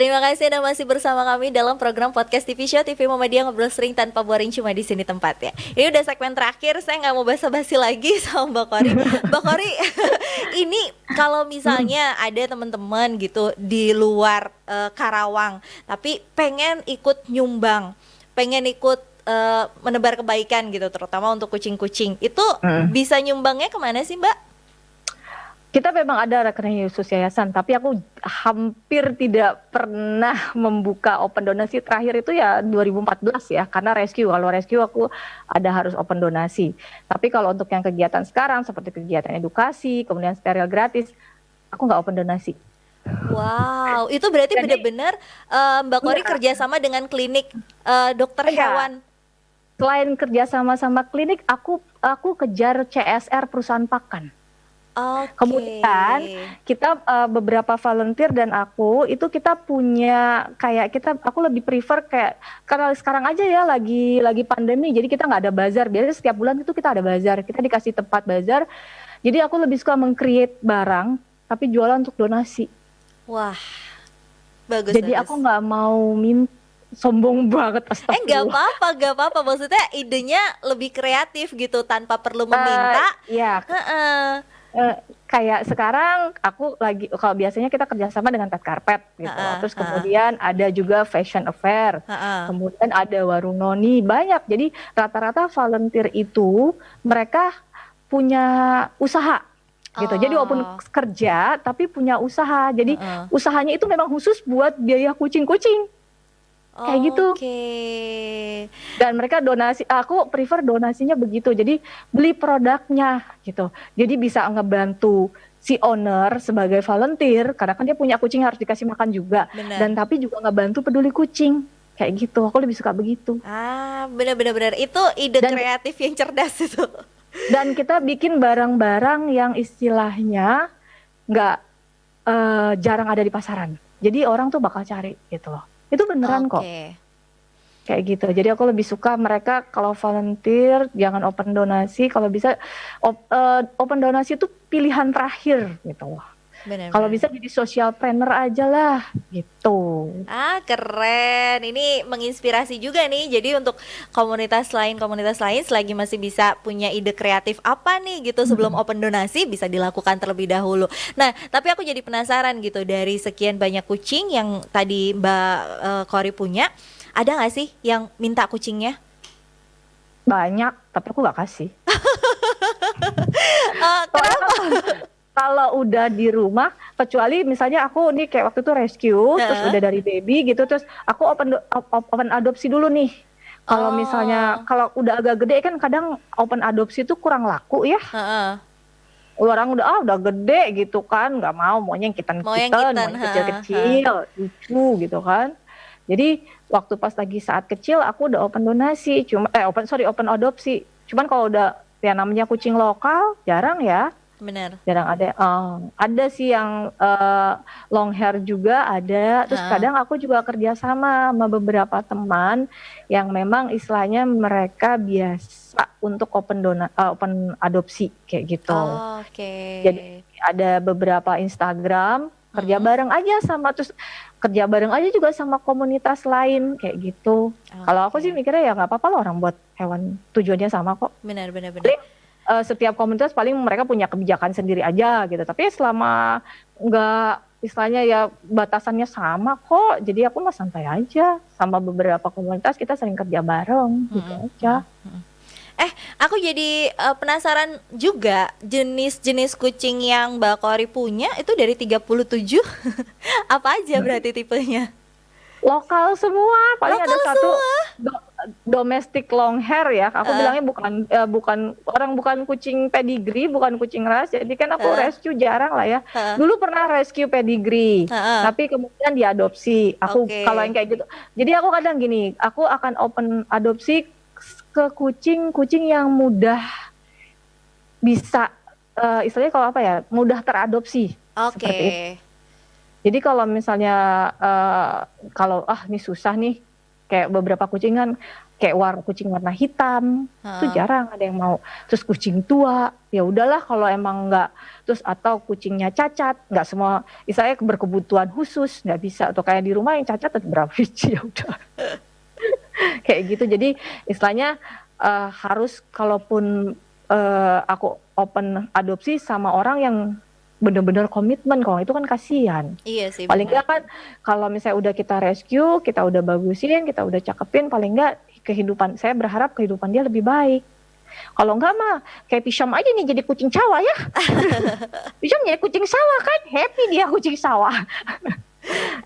Terima kasih Anda masih bersama kami dalam program podcast TV Show TV Muhammadiyah Ngobrol Sering Tanpa Boring, cuma di sini tempatnya. Ini udah segmen terakhir, saya nggak mau basa-basi lagi sama Mbak Kori. Mbak Kori, ini kalau misalnya ada teman-teman gitu di luar Karawang, tapi pengen ikut nyumbang, pengen ikut menebar kebaikan gitu, terutama untuk kucing-kucing, itu bisa nyumbangnya kemana sih Mbak? Kita memang ada rekening khusus yayasan, tapi aku hampir tidak pernah membuka open donasi. Terakhir itu ya 2014 ya, karena rescue. Kalau rescue aku ada harus open donasi. Tapi kalau untuk yang kegiatan sekarang, seperti kegiatan edukasi, kemudian steril gratis, aku nggak open donasi. Wow, itu berarti Jadi, benar-benar Mbak Kori kerjasama dengan klinik dokter hewan. Selain kerjasama sama klinik, aku kejar CSR perusahaan pakan. Kemudian kita beberapa volunteer dan aku itu kita punya aku lebih prefer kayak karena sekarang aja ya lagi pandemi, jadi kita nggak ada bazar. Biasanya setiap bulan itu kita ada bazar, kita dikasih tempat bazar. Jadi aku lebih suka meng-create barang tapi jualan untuk donasi. Wah, bagus. Jadi aku nggak mau sombong banget. Nggak apa-apa. Maksudnya idenya lebih kreatif gitu, tanpa perlu meminta. Iya. Kayak sekarang aku lagi, kalau biasanya kita kerjasama dengan Pet Carpet gitu, terus kemudian ada juga Fashion Affair, kemudian ada Warung Noni, banyak. Jadi rata-rata volunteer itu mereka punya usaha gitu. Jadi walaupun kerja tapi punya usaha. Jadi usahanya itu memang khusus buat biaya kucing-kucing. Kayak gitu. Dan mereka donasi, aku prefer donasinya begitu. Jadi beli produknya gitu. Jadi bisa ngebantu si owner sebagai volunteer, karena kan dia punya kucing harus dikasih makan juga. Dan tapi juga ngebantu peduli kucing. Kayak gitu. Aku lebih suka begitu. Benar. Itu ide kreatif yang cerdas itu. Dan kita bikin barang-barang yang istilahnya nggak jarang ada di pasaran. Jadi orang tuh bakal cari gitu loh. Itu beneran kok. Kayak gitu. Jadi aku lebih suka mereka kalau volunteer jangan open donasi. Kalau bisa open donasi itu pilihan terakhir gitu loh. Kalau bisa jadi social planner aja lah gitu. Keren. Ini menginspirasi juga nih. Jadi untuk komunitas lain selagi masih bisa punya ide kreatif apa nih gitu sebelum open donasi, bisa dilakukan terlebih dahulu. Nah, tapi aku jadi penasaran gitu, dari sekian banyak kucing yang tadi Mbak Kori punya, ada nggak sih yang minta kucingnya? Banyak, tapi aku nggak kasih. Kenapa? Kalau udah di rumah, kecuali misalnya aku nih kayak waktu itu rescue, terus udah dari baby gitu, terus aku open adopsi dulu nih. Kalau misalnya kalau udah agak gede kan kadang open adopsi itu kurang laku ya. Orang udah gede gitu kan, nggak maunya yang kecil-kecil, lucu gitu kan. Jadi waktu pas lagi saat kecil aku udah open donasi, open adopsi. Cuman kalau udah ya namanya kucing lokal jarang ya. Benar. Jarang ada. Ada sih yang long hair juga ada. Terus kadang aku juga kerjasama sama beberapa teman yang memang istilahnya mereka biasa untuk open adopsi kayak gitu. Jadi ada beberapa Instagram kerja bareng aja juga sama komunitas lain kayak gitu. Kalau aku sih mikirnya ya nggak apa-apa lah, orang buat hewan tujuannya sama kok. Benar. Setiap komunitas paling mereka punya kebijakan sendiri aja gitu, tapi selama nggak istilahnya ya batasannya sama kok, jadi aku mah santai aja. Sama beberapa komunitas kita sering kerja bareng gitu aja. Aku jadi penasaran juga, jenis-jenis kucing yang Mbak Kori punya itu dari 37 apa aja berarti tipenya? Lokal semua, paling ada satu domestic long hair ya. Aku bilangnya bukan kucing pedigree, bukan kucing ras. Jadi kan aku rescue jarang lah ya. Dulu pernah rescue pedigree, tapi kemudian diadopsi. Kalau yang kayak gitu. Jadi aku kadang gini, aku akan open adopsi ke kucing yang mudah bisa istilahnya kalau apa ya, mudah teradopsi. Seperti itu. Jadi kalau misalnya kalau ini susah nih, kayak beberapa kucing kan kayak kucing warna hitam, itu jarang ada yang mau. Terus kucing tua, ya udahlah kalau emang nggak, terus atau kucingnya cacat, nggak semua, saya berkebutuhan khusus, nggak bisa. Atau kayak di rumah yang cacat ada berapa biji, ya udah. Kayak gitu, jadi istilahnya harus kalaupun aku open adopsi sama orang yang benar-benar komitmen, kalau itu kan kasihan. Iya sih. Paling nggak kan kalau misalnya udah kita rescue, kita udah bagusin, kita udah cakepin, paling nggak saya berharap kehidupan dia lebih baik. Kalau enggak mah kayak Pisham aja nih jadi kucing sawah ya. Pisham jadi kucing sawah kan, happy dia kucing sawah.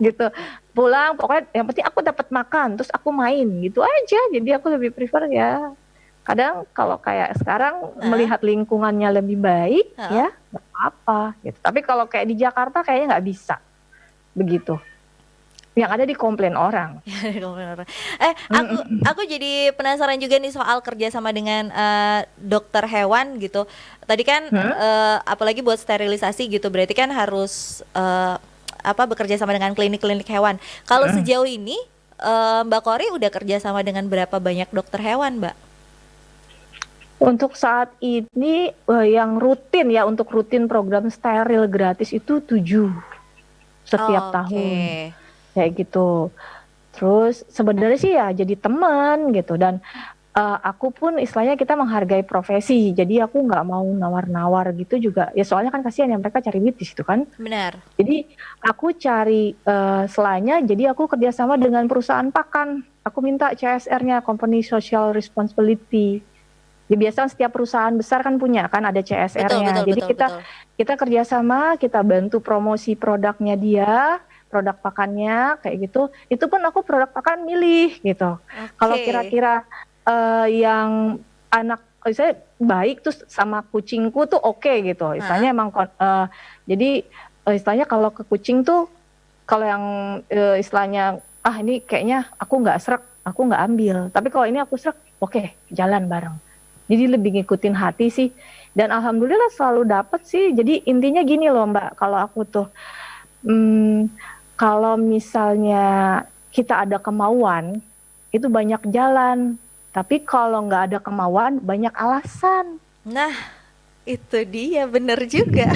Gitu. Pulang pokoknya yang penting aku dapat makan, terus aku main gitu aja. Jadi aku lebih prefer ya. Kadang kalau kayak sekarang melihat lingkungannya lebih baik ya nggak apa gitu. Tapi kalau kayak di Jakarta kayaknya nggak bisa begitu. Yang ada dikomplain orang. Aku jadi penasaran juga nih soal kerja sama dengan dokter hewan gitu. Tadi kan apalagi buat sterilisasi gitu, berarti kan harus bekerja sama dengan klinik-klinik hewan. Kalau sejauh ini Mbak Kori udah kerja sama dengan berapa banyak dokter hewan, Mbak? Untuk saat ini yang rutin ya, untuk rutin program steril gratis itu 7 setiap tahun. Kayak gitu. Terus sebenarnya sih ya jadi teman gitu, dan aku pun istilahnya kita menghargai profesi, jadi aku nggak mau nawar-nawar gitu juga ya, soalnya kan kasihan ya mereka cari duit di situ kan. Benar. Jadi aku cari selainnya, jadi aku kerjasama dengan perusahaan pakan, aku minta CSR-nya, Company Social Responsibility. Ya biasa setiap perusahaan besar kan punya kan ada CSR-nya. Jadi kita kerjasama, kita bantu promosi produknya dia, produk pakannya kayak gitu. Itu pun aku produk pakan milih gitu. Kalau kira-kira yang anak saya baik terus sama kucingku tuh oke gitu. Istilahnya emang jadi istilahnya kalau ke kucing tuh kalau yang istilahnya ini kayaknya aku nggak srek, aku nggak ambil. Tapi kalau ini aku srek, oke, jalan bareng. Jadi lebih ngikutin hati sih, dan alhamdulillah selalu dapet sih. Jadi intinya gini loh Mbak, kalau aku tuh kalau misalnya kita ada kemauan itu banyak jalan, tapi kalau nggak ada kemauan banyak alasan. Nah itu dia, bener juga.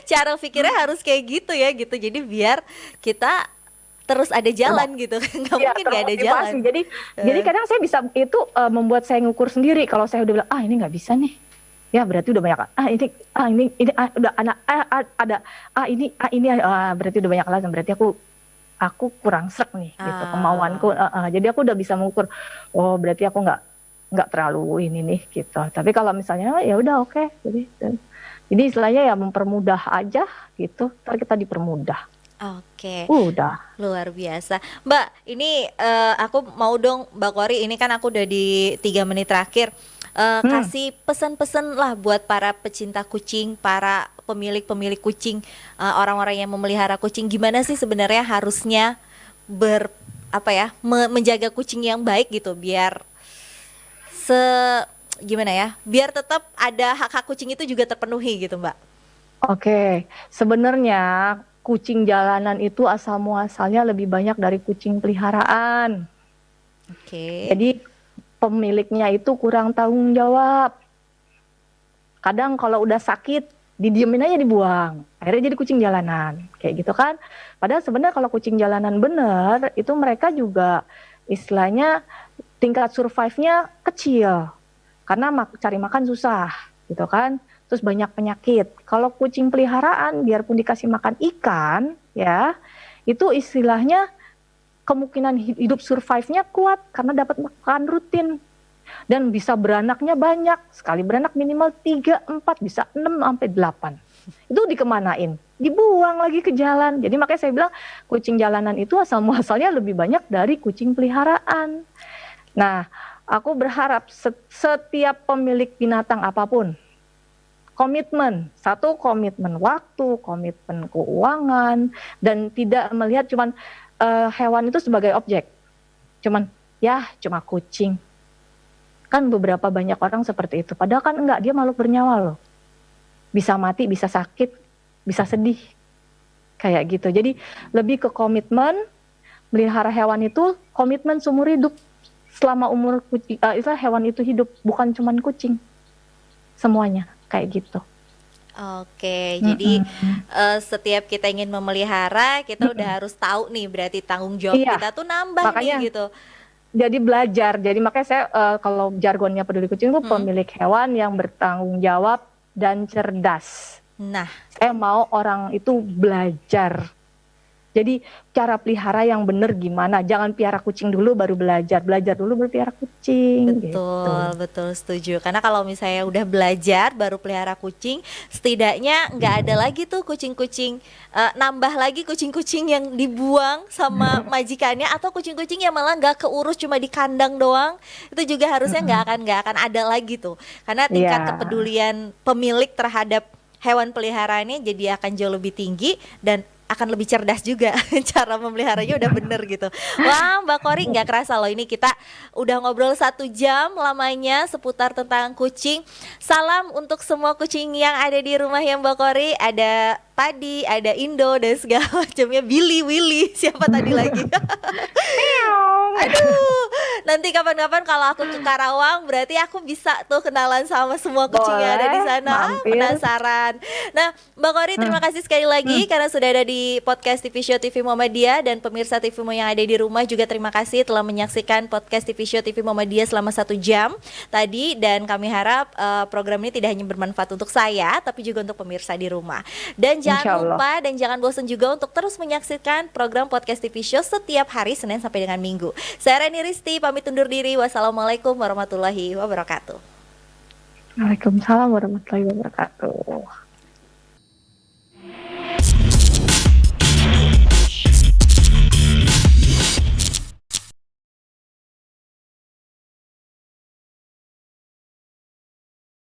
Cara pikirnya harus kayak gitu ya gitu, jadi biar kita terus ada jalan gitu, nggak mungkin nggak ada jalan. Jadi kadang saya bisa itu membuat saya ngukur sendiri. Kalau saya udah bilang ini nggak bisa nih, ya berarti udah banyak. Ini udah anak ada ini berarti udah banyak alasan. Berarti aku kurang srek nih gitu kemauanku. Jadi aku udah bisa mengukur. Oh berarti aku nggak terlalu ini nih gitu. Tapi kalau misalnya ya udah oke. Jadi istilahnya ya mempermudah aja gitu. Ntar kita dipermudah. Oke. Udah. Luar biasa. Mbak, ini aku mau dong Mbak Kori, ini kan aku udah di 3 menit terakhir. Kasih pesan-pesan lah buat para pecinta kucing, para pemilik kucing, orang-orang yang memelihara kucing. Gimana sih sebenarnya harusnya menjaga kucing yang baik gitu, biar biar tetap ada hak-hak kucing itu juga terpenuhi gitu, Mbak. Oke, sebenarnya kucing jalanan itu asal muasalnya lebih banyak dari kucing peliharaan. Jadi pemiliknya itu kurang tanggung jawab. Kadang kalau udah sakit didiemin aja, dibuang, akhirnya jadi kucing jalanan kayak gitu kan. Padahal sebenarnya kalau kucing jalanan bener itu mereka juga istilahnya tingkat survive-nya kecil karena cari makan susah gitu kan. Terus banyak penyakit. Kalau kucing peliharaan, biarpun dikasih makan ikan, ya, itu istilahnya kemungkinan hidup survive-nya kuat karena dapat makan rutin. Dan bisa beranaknya banyak. Sekali beranak minimal 3, 4, bisa 6 sampai 8. Itu dikemanain? Dibuang lagi ke jalan. Jadi makanya saya bilang kucing jalanan itu asal muasalnya lebih banyak dari kucing peliharaan. Nah, aku berharap setiap pemilik binatang apapun, komitmen waktu, komitmen keuangan, dan tidak melihat cuman hewan itu sebagai objek. Cuma kucing. Kan beberapa banyak orang seperti itu. Padahal kan enggak, dia makhluk bernyawa loh. Bisa mati, bisa sakit, bisa sedih. Kayak gitu. Jadi lebih ke komitmen, melihara hewan itu komitmen seumur hidup. selama umur kucing, hewan itu hidup, bukan cuman kucing, semuanya kayak gitu. Oke, jadi setiap kita ingin memelihara, kita udah harus tahu nih, berarti tanggung jawab kita tuh nambah makanya, nih gitu. Jadi belajar, jadi makanya saya kalau jargonnya Peduli Kucing itu pemilik hewan yang bertanggung jawab dan cerdas. Nah, saya mau orang itu belajar. Jadi cara pelihara yang benar gimana? Jangan piara kucing dulu baru belajar dulu baru pelihara kucing. Betul, gitu. Betul, setuju. Karena kalau misalnya udah belajar baru pelihara kucing, setidaknya nggak ada lagi tuh kucing-kucing, nambah lagi kucing-kucing yang dibuang sama majikannya, atau kucing-kucing yang malah nggak keurus cuma di kandang doang. Itu juga harusnya nggak akan ada lagi tuh. Karena tingkat kepedulian pemilik terhadap hewan peliharaannya jadi akan jauh lebih tinggi dan akan lebih cerdas juga. Cara memeliharanya udah bener gitu. Wah, Mbak Kori, nggak kerasa loh ini kita udah ngobrol 1 jam lamanya seputar tentang kucing. Salam untuk semua kucing yang ada di rumahnya Mbak Kori. Ada Padi, ada Indo dan segala macamnya. Billy, Willy, siapa tadi lagi? Aduh, nanti kapan-kapan kalau aku ke Karawang berarti aku bisa tuh kenalan sama semua kucing yang ada di sana. Penasaran. Nah, Mbak Kori, terima kasih sekali lagi karena sudah ada di podcast TV Show TV Muhammadiyah, dan pemirsa TV Mo yang ada di rumah juga terima kasih telah menyaksikan podcast TV Show TV Muhammadiyah selama 1 jam tadi, dan kami harap program ini tidak hanya bermanfaat untuk saya tapi juga untuk pemirsa di rumah. Dan jangan lupa dan jangan bosan juga untuk terus menyaksikan program podcast TV Show setiap hari Senin sampai dengan Minggu. Saya Reni Risti pamit undur diri. Wassalamualaikum warahmatullahi wabarakatuh. Waalaikumsalam warahmatullahi wabarakatuh.